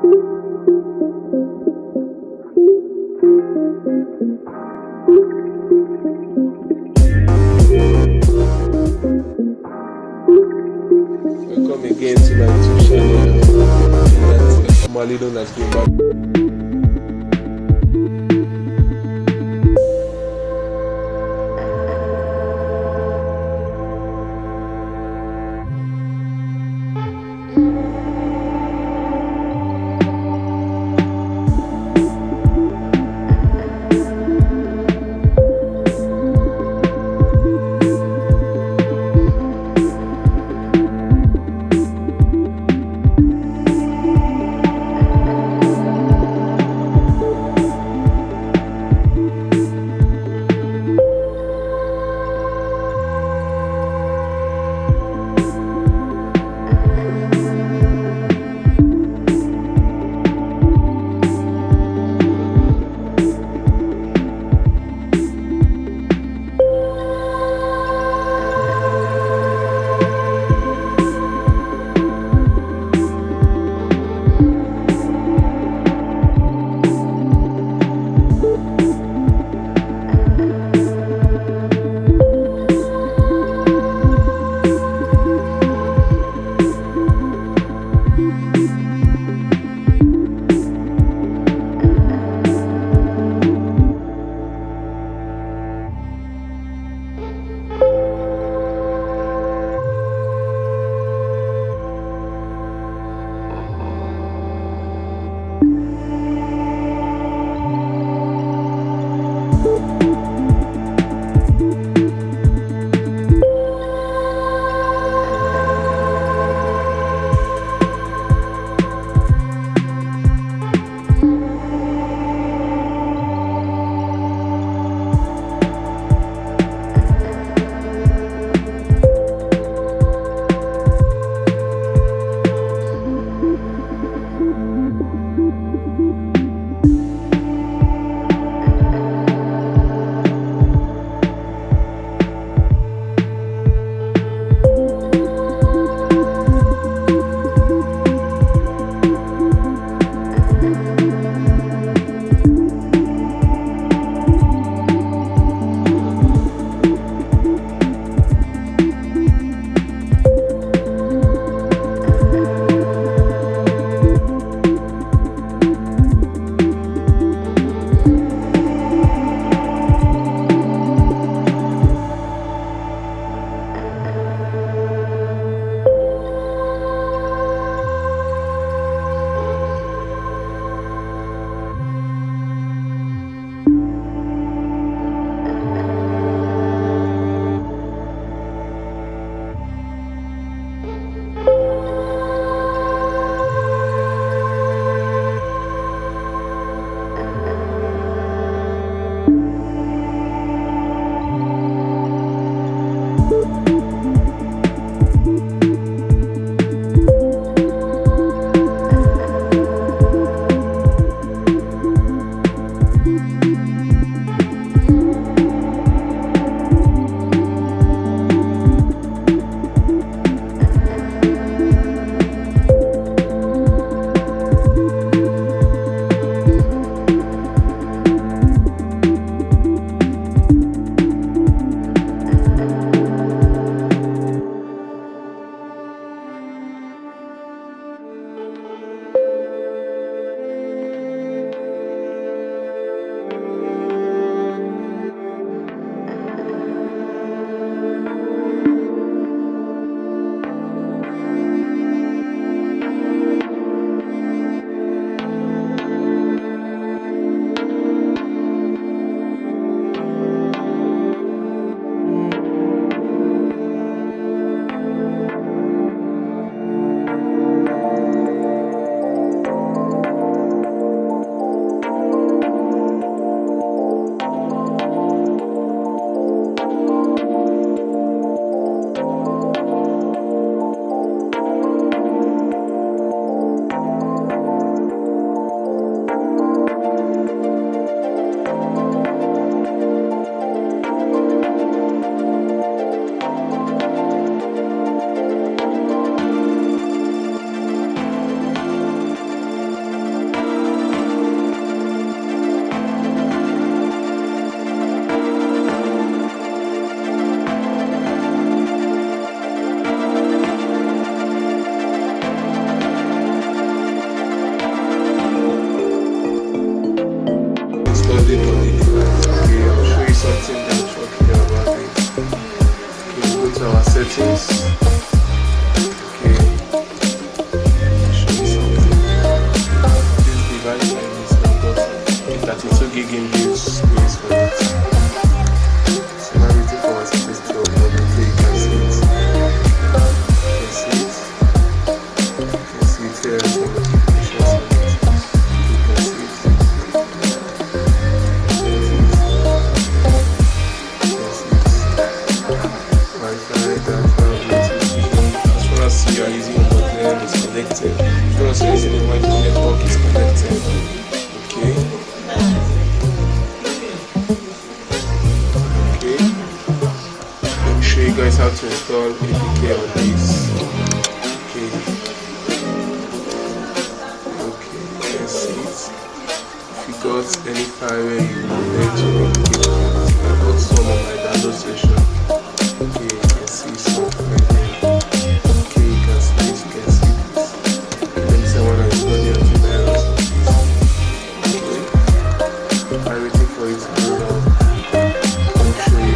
Welcome again to my YouTube channel, that's formerly known as Global. settings. Okay, show you something. This device like this now got a 32 gig inbuilt space for it. So now waiting for us to upload. Okay, you can see it. You can see it here. Some notifications on it. You can see it. As far as you are using your modem is connected, as far as you are using the Wi-Fi network is connected. Okay. Okay. Let me show you guys how to install APK on this. Okay. Okay, you can see it. If you got any file where you wanted to replicate, I got some on my download session. Okay, you can see some right there. Okay, you can see this, you can see this. Let me say when I install the antivirus on this. Okay, I'm waiting for it to load up. Let me show you.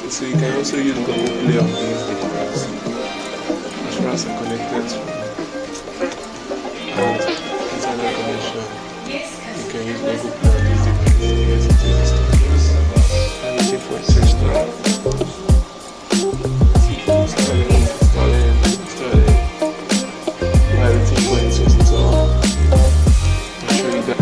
So you can also use Google Play on these devices as far as connected to internet connection. You can use Google Play on these devices. Yes, it is. I'm waiting for it to install. Installing. While waiting for it to install, I'll show you that.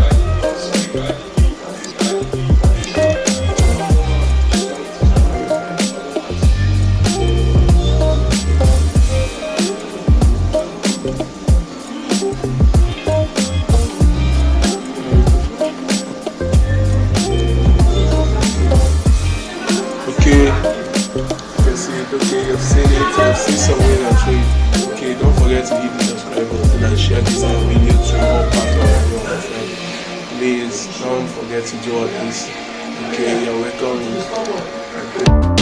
Okay, you've seen it, you've seen somewhere that show you. Okay, don't forget to hit the subscribe button and share this video to more part of everyone. Please don't forget to do all this. Okay, you're welcome.